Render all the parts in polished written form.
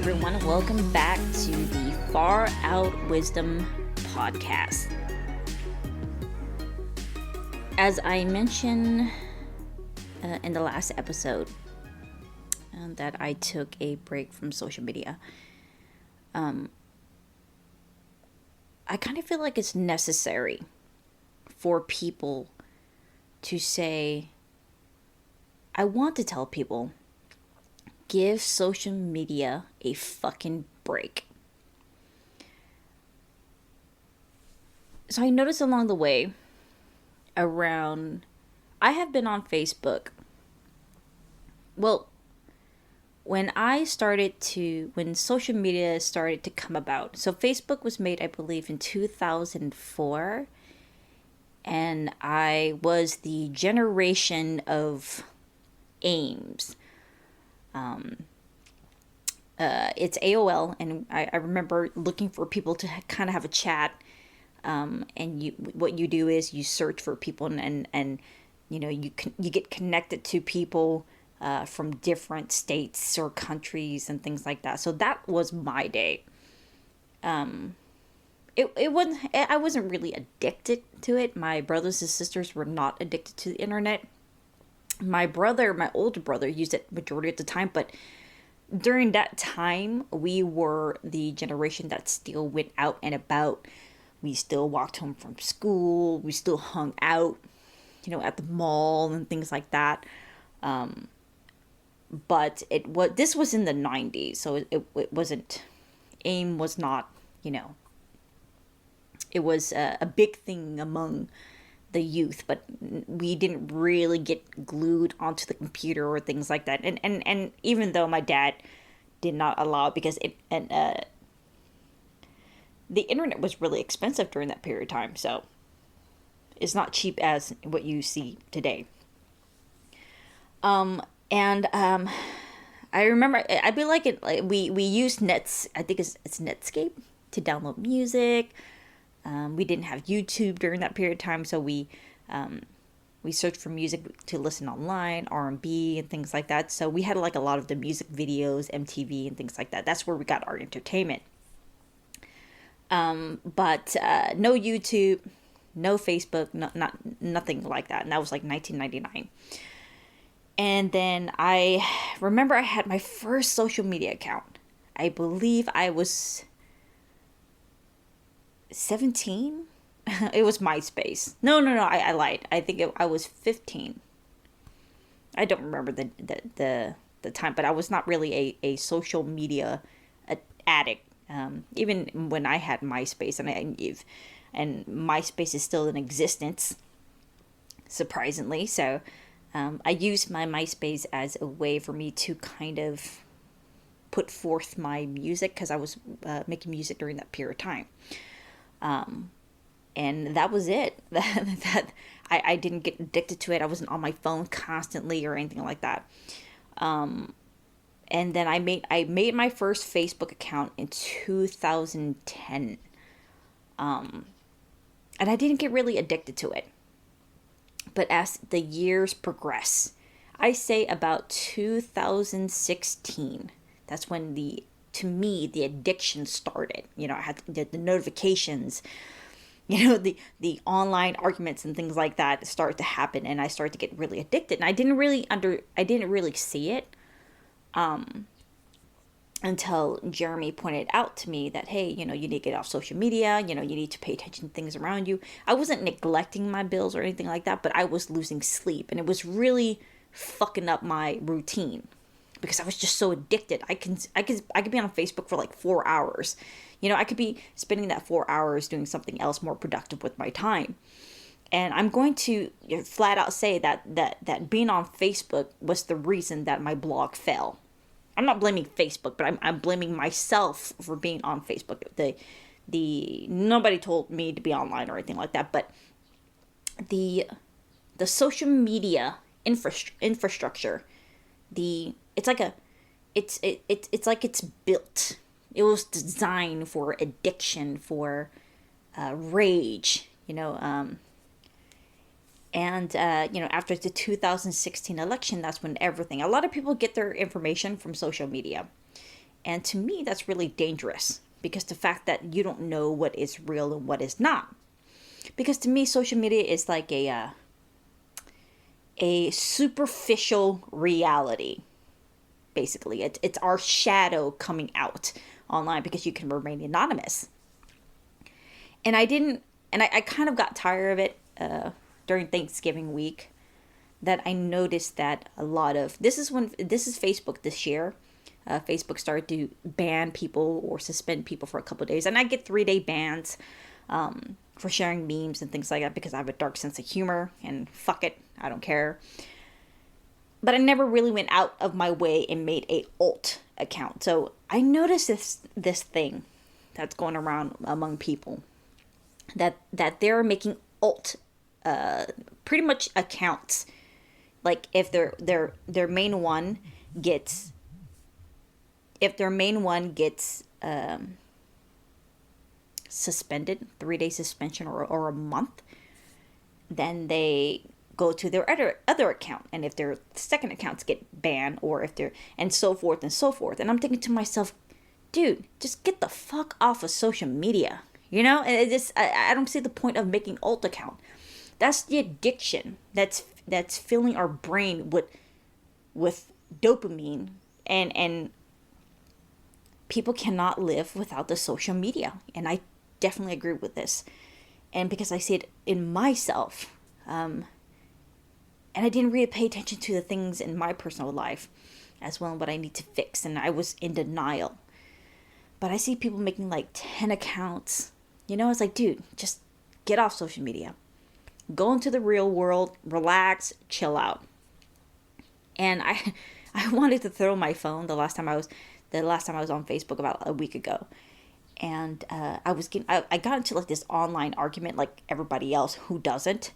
everyone. Welcome back to the Far Out Wisdom podcast. As I mentioned in the last episode, that I took a break from social media, I kind of feel like it's necessary for people to say, I want to tell people, give social media a fucking break. So I noticed along the way I have been on Facebook. Well, when social media started to come about. So Facebook was made, I believe, in 2004. And I was the generation of AIMS. It's AOL, and I remember looking for people to kind of have a chat. And what you do is you search for people, and you get connected to people from different states or countries and things like that. So that was my day. It wasn't. I wasn't really addicted to it. My brothers and sisters were not addicted to the internet. My older brother, used it majority of the time, but during that time, we were the generation that still went out and about. We still walked home from school. We still hung out, at the mall and things like that. But this was in the 90s, so it wasn't, AIM was not, it was a big thing among the youth, but we didn't really get glued onto the computer or things like that. And even though my dad did not allow it, because the internet was really expensive during that period of time, so it's not cheap as what you see today. I remember, I feel like we used I think it's Netscape to download music. We didn't have YouTube during that period of time, so we searched for music to listen online, R&B and things like that. So we had like a lot of the music videos, MTV and things like that. That's where we got our entertainment. But no YouTube, no Facebook, nothing like that. And that was like 1999. And then I remember I had my first social media account. I believe I was 17. It was MySpace. No, I lied. I think I was 15. I don't remember the time, but I was not really a social media addict. Even when I had MySpace, and MySpace is still in existence, surprisingly. So I used my MySpace as a way for me to kind of put forth my music, because I was making music during that period of time. And that was it. I didn't get addicted to it. I wasn't on my phone constantly or anything like that. And then I made my first Facebook account in 2010. And I didn't get really addicted to it. But as the years progress, I say about 2016, that's when to me, the addiction started. I had the notifications, the online arguments and things like that start to happen, and I started to get really addicted. And I didn't really see it until Jeremy pointed out to me that, hey, you need to get off social media. You need to pay attention to things around you. I wasn't neglecting my bills or anything like that, but I was losing sleep, and it was really fucking up my routine, because I was just so addicted. I could be on Facebook for like 4 hours. I could be spending that 4 hours doing something else more productive with my time. And I'm going to flat out say that being on Facebook was the reason that my blog fell. I'm not blaming Facebook, but I'm blaming myself for being on Facebook. Nobody told me to be online or anything like that, but the social media infrastructure, it's like it's built. It was designed for addiction, for rage, And, after the 2016 election, that's when a lot of people get their information from social media. And to me, that's really dangerous, because the fact that you don't know what is real and what is not. Because to me, social media is like a superficial reality. Basically, it's our shadow coming out online, because you can remain anonymous. And I kind of got tired of it during Thanksgiving week, that I noticed that a lot of, this is Facebook this year. Facebook started to ban people or suspend people for a couple of days. And I get 3-day bans for sharing memes and things like that, because I have a dark sense of humor, and fuck it, I don't care. But I never really went out of my way and made a alt account. So I noticed this thing that's going around among people, that they're making alt pretty much accounts. Like if their main one gets suspended, 3-day suspension or a month, then they go to their other account, and if their second accounts get banned, or if they're, and so forth and so forth. And I'm thinking to myself, dude, just get the fuck off of social media, and I don't see the point of making alt account. That's the addiction that's filling our brain with dopamine, and people cannot live without the social media. And I definitely agree with this, and because I see it in myself, and I didn't really pay attention to the things in my personal life as well, and what I need to fix, and I was in denial. But I see people making like 10 accounts. It's like, dude, just get off social media. Go into the real world, relax, chill out. And I wanted to throw my phone the last time I was on Facebook about a week ago. And I got into like this online argument like everybody else who doesn't.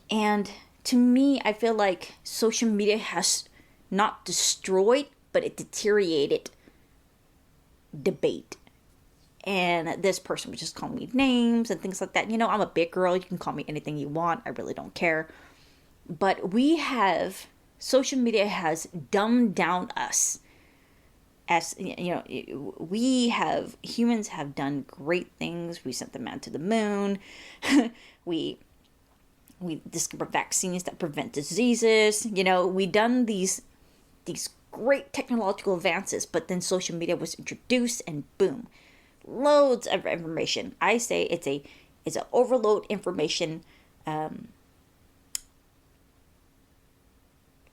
And to me, I feel like social media has not destroyed, but it deteriorated debate. And this person would just call me names and things like that. I'm a big girl. You can call me anything you want. I really don't care. But social media has dumbed down us. As humans have done great things. We sent the man to the moon. we discovered vaccines that prevent diseases. We done these great technological advances, but then social media was introduced, and boom, loads of information. I say it's an overload information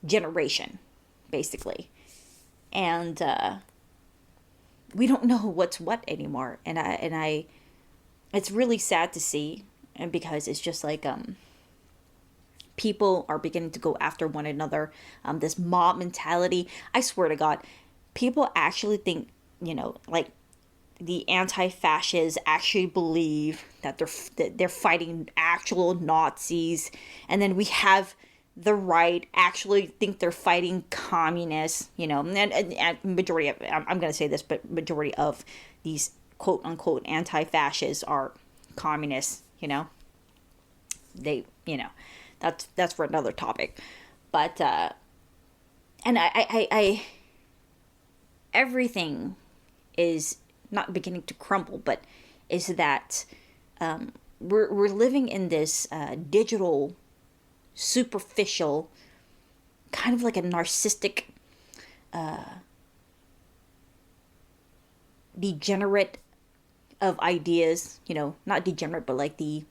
generation, basically. And we don't know what's what anymore. And I it's really sad to see, and because it's just like people are beginning to go after one another. This mob mentality. I swear to God, people actually think, like the anti-fascists actually believe that they're fighting actual Nazis, and then we have the right actually think they're fighting communists. And majority of, I'm going to say this, but majority of these quote unquote anti-fascists are communists. They that's for another topic. But and I everything is not beginning to crumble, but is that we're living in this digital, superficial, kind of like a narcissistic, degenerate of ideas. Not degenerate, but like the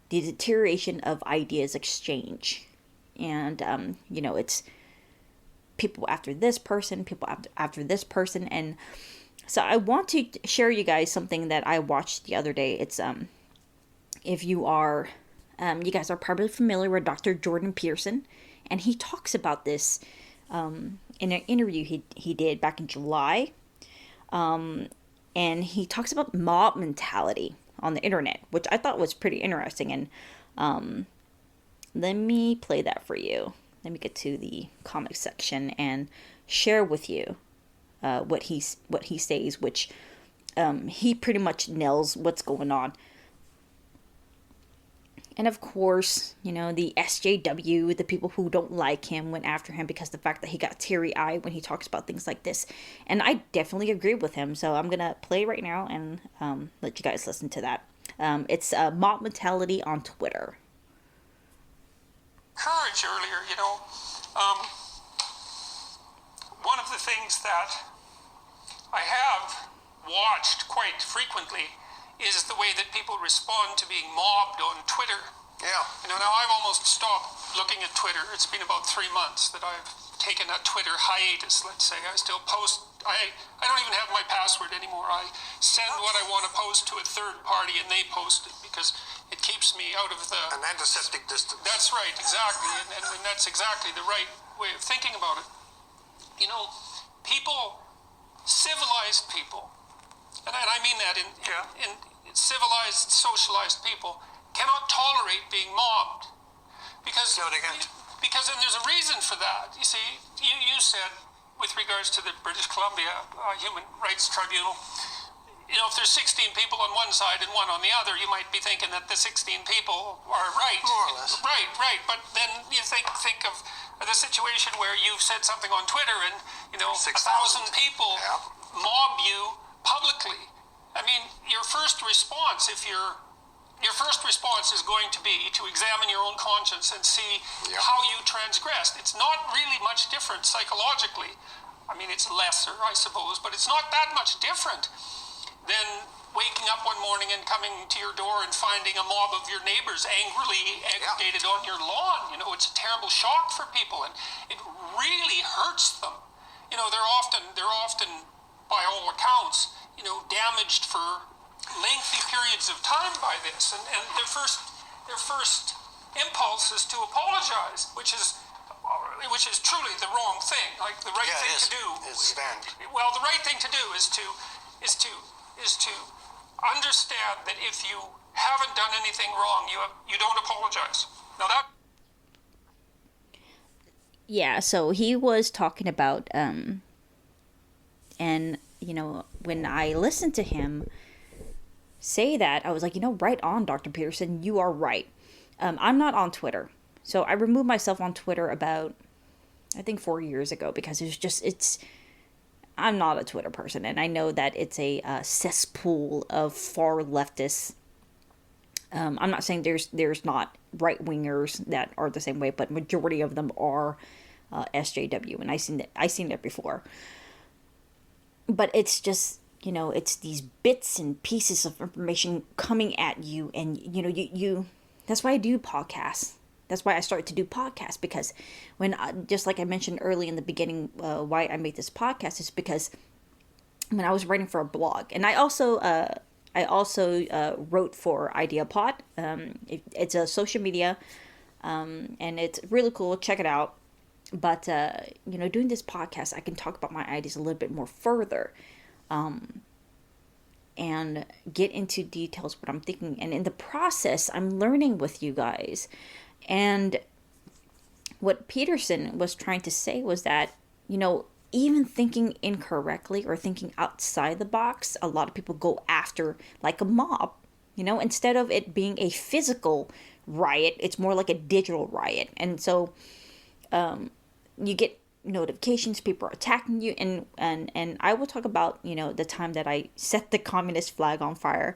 deterioration of ideas exchange. And it's people after this person, people after this person. And so I want to share you guys something that I watched the other day. It's if you guys are probably familiar with Dr. Jordan Pearson, and he talks about this in an interview he did back in July. And he talks about mob mentality on the internet, which I thought was pretty interesting. And let me play that for you. Let me get to the comment section and share with you what he says, which he pretty much nails what's going on. And of course, the SJW, the people who don't like him, went after him because of the fact that he got teary-eyed when he talks about things like this. And I definitely agree with him. So I'm going to play right now and let you guys listen to that. It's mob mentality on Twitter. Courage earlier, one of the things that I have watched quite frequently is the way that people respond to being mobbed on Twitter. Yeah. Now I've almost stopped looking at Twitter. It's been about 3 months that I've taken a Twitter hiatus, let's say. I still post. I don't even have my password anymore. I send what I want to post to a third party and they post it because it keeps me out of the... An antiseptic distance. That's right, exactly. And that's exactly the right way of thinking about it. People, civilized people, and I mean that in civilized, socialized people, cannot tolerate being mobbed. Because and there's a reason for that. You see, you said, with regards to the British Columbia Human Rights Tribunal, if there's 16 people on one side and one on the other, you might be thinking that the 16 people are right. More or less. Right. But then you think of the situation where you've said something on Twitter and, 1,000 people mob you publicly. I mean, your first response is going to be to examine your own conscience and see how you transgressed. It's not really much different psychologically. I mean, it's lesser, I suppose, but it's not that much different than waking up one morning and coming to your door and finding a mob of your neighbors angrily aggregated on your lawn. It's a terrible shock for people, and it really hurts them. They're often, by all accounts, damaged for lengthy periods of time by this, and their first impulse is to apologize, which is truly the wrong thing. Like the right thing to do. Well, the right thing to do is to understand that if you haven't done anything wrong, you don't apologize. Now that. Yeah, so he was talking about, and when I listened to him say that, I was like, right on, Dr. Peterson, you are right. I'm not on Twitter. So I removed myself on Twitter about, I think 4 years ago, because I'm not a Twitter person, and I know that it's a cesspool of far leftists. I'm not saying there's not right-wingers that are the same way, but majority of them are SJW, and I seen that before. But it's just, it's these bits and pieces of information coming at you, and you that's why I do podcasts. That's why I started to do podcasts, because just like I mentioned early in the beginning, why I made this podcast is because when I was writing for a blog, and I also wrote for IdeaPod. It's a social media, and it's really cool. Check it out. But doing this podcast, I can talk about my ideas a little bit more further, and get into details what I'm thinking. And in the process, I'm learning with you guys. And what Peterson was trying to say was that, even thinking incorrectly or thinking outside the box, a lot of people go after like a mob, instead of it being a physical riot, it's more like a digital riot. And so you get notifications, people are attacking you, and I will talk about, the time that I set the communist flag on fire.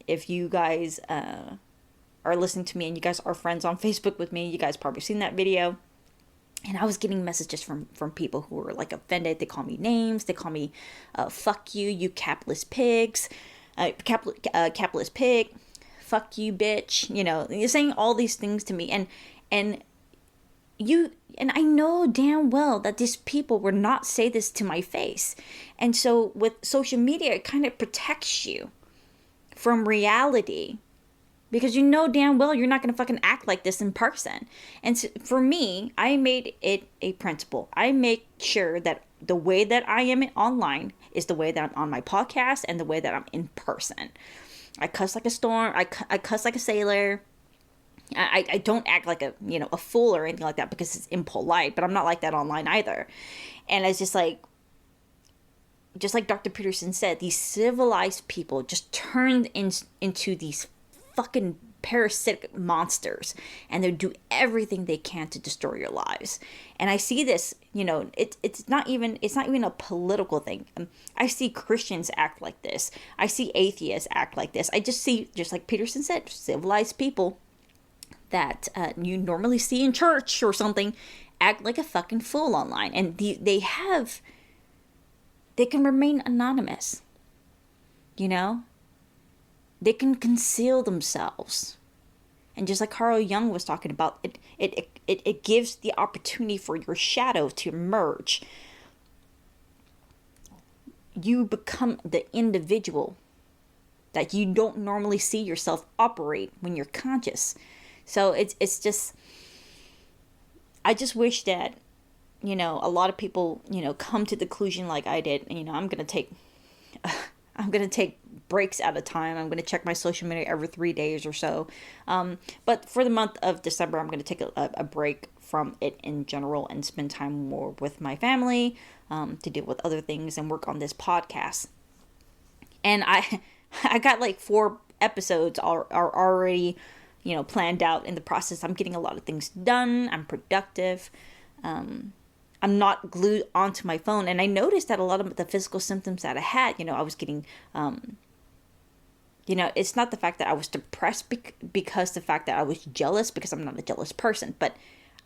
If you guys are listening to me and you guys are friends on Facebook with me, you guys probably seen that video. And I was getting messages from people who were like offended. They call me names. They call me fuck you, you capitalist pigs, capitalist pig, fuck you, bitch. You're saying all these things to me, and I know damn well that these people would not say this to my face. And so with social media, it kind of protects you from reality, because damn well you're not going to fucking act like this in person. And so for me, I made it a principle. I make sure that the way that I am online is the way that I'm on my podcast and the way that I'm in person. I cuss like a storm. I cuss like a sailor. I don't act like a fool or anything like that, because it's impolite, but I'm not like that online either. And it's just like Dr. Peterson said, these civilized people just turned into these fucking parasitic monsters, and they'll do everything they can to destroy your lives. And I see this, it's not even a political thing. I see Christians act like this. I see atheists act like this. I just see, just like Peterson said, civilized people that you normally see in church or something act like a fucking fool online. And they can remain anonymous. They can conceal themselves. And just like Carl Jung was talking about, it gives the opportunity for your shadow to emerge. You become the individual that you don't normally see yourself operate when you're conscious. So it's just, I just wish that, a lot of people, come to the conclusion like I did. I'm going to take breaks at a time. I'm going to check my social media every 3 days or so. But for the month of December, I'm going to take a break from it in general and spend time more with my family, to deal with other things and work on this podcast. And I got like 4 episodes are already, planned out in the process. I'm getting a lot of things done. I'm productive. I'm not glued onto my phone. And I noticed that a lot of the physical symptoms that I had, I was getting, it's not the fact that I was depressed because the fact that I was jealous, because I'm not a jealous person, but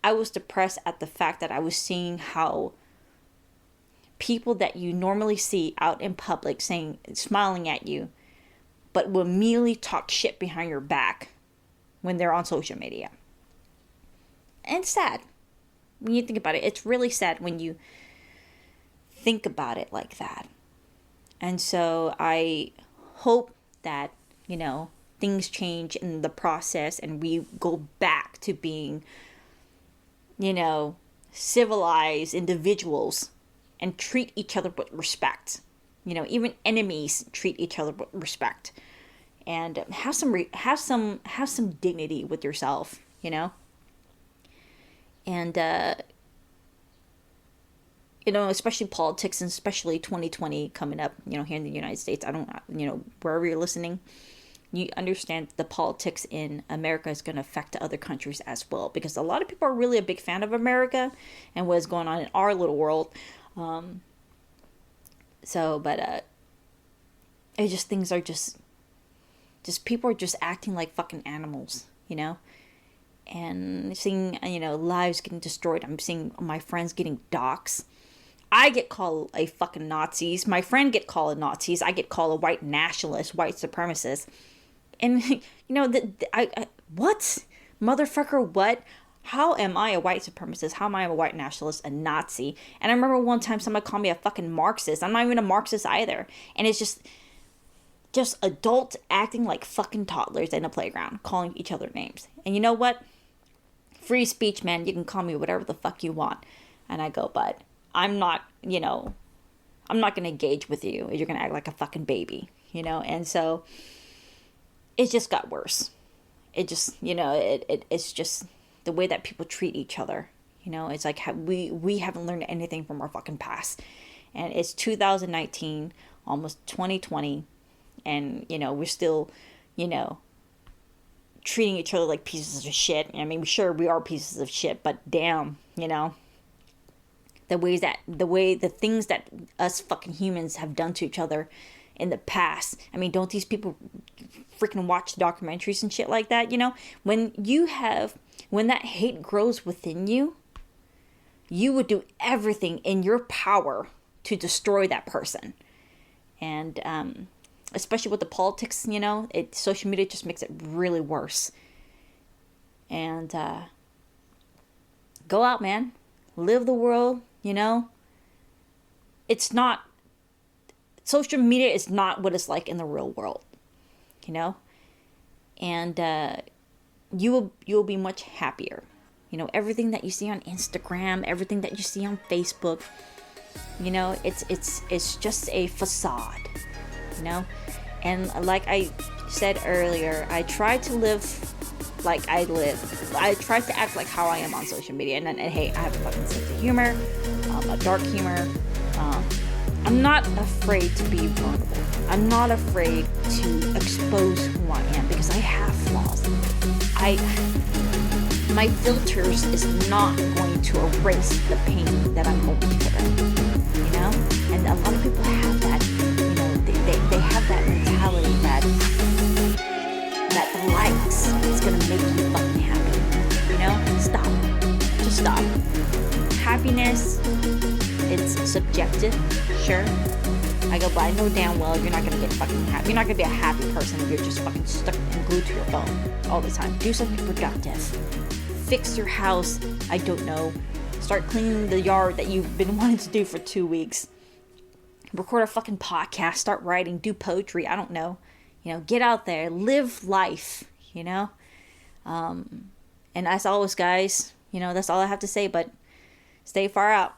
I was depressed at the fact that I was seeing how people that you normally see out in public smiling at you, but will immediately talk shit behind your back when they're on social media. And it's sad. When you think about it, it's really sad when you think about it like that. And so I hope that, things change in the process and we go back to being, civilized individuals and treat each other with respect. Even enemies treat each other with respect. And have some dignity with yourself, And, especially politics, and especially 2020 coming up, here in the United States. I don't, wherever you're listening, you understand the politics in America is going to affect other countries as well. Because a lot of people are really a big fan of America and what's going on in our little world. It just, things are just people are just acting like fucking animals, and seeing, lives getting destroyed. I'm seeing my friends getting doxxed. I get called a fucking Nazis. My friend get called a Nazis. I get called a white nationalist, white supremacist. And, what? Motherfucker, what? How am I a white supremacist? How am I a white nationalist, a Nazi? And I remember one time somebody called me a fucking Marxist. I'm not even a Marxist either. And it's just adults acting like fucking toddlers in a playground, calling each other names. And you know what? Free speech, man. You can call me whatever the fuck you want. And I go, but I'm not, I'm not going to engage with you. You're going to act like a fucking baby, And so it just got worse. It just, it's just the way that people treat each other. It's like we haven't learned anything from our fucking past. And it's 2019, almost 2020. And, we're still, treating each other like pieces of shit. I mean, sure, we are pieces of shit, but damn, the things that us fucking humans have done to each other in the past. I mean, don't these people freaking watch documentaries and shit like that? When that hate grows within you, you would do everything in your power to destroy that person. And, especially with the politics, social media just makes it really worse. And, go out, man. Live the world, It's not, social media is not what it's like in the real world, And, you will be much happier. Everything that you see on Instagram, everything that you see on Facebook, it's just a facade. And like I said earlier, I try to live like I live. I try to act like how I am on social media. And hey, I have a fucking sense of humor, a dark humor. I'm not afraid to be vulnerable. I'm not afraid to expose who I am because I have flaws. My filters is not going to erase the pain that I'm going through, you know? And a lot of people have that, you know, they have that mentality that the likes is going to make you fucking happy, you know? Stop. Just stop. Happiness, it's subjective, sure. I know damn well you're not going to get fucking happy. You're not going to be a happy person if you're just fucking stuck and glued to your phone all the time. Do something productive. Fix your house. I don't know. Start cleaning the yard that you've been wanting to do for 2 weeks. Record a fucking podcast. Start writing. Do poetry. I don't know. You know, get out there. Live life, you know? And as always, guys, you know, that's all I have to say, but stay far out.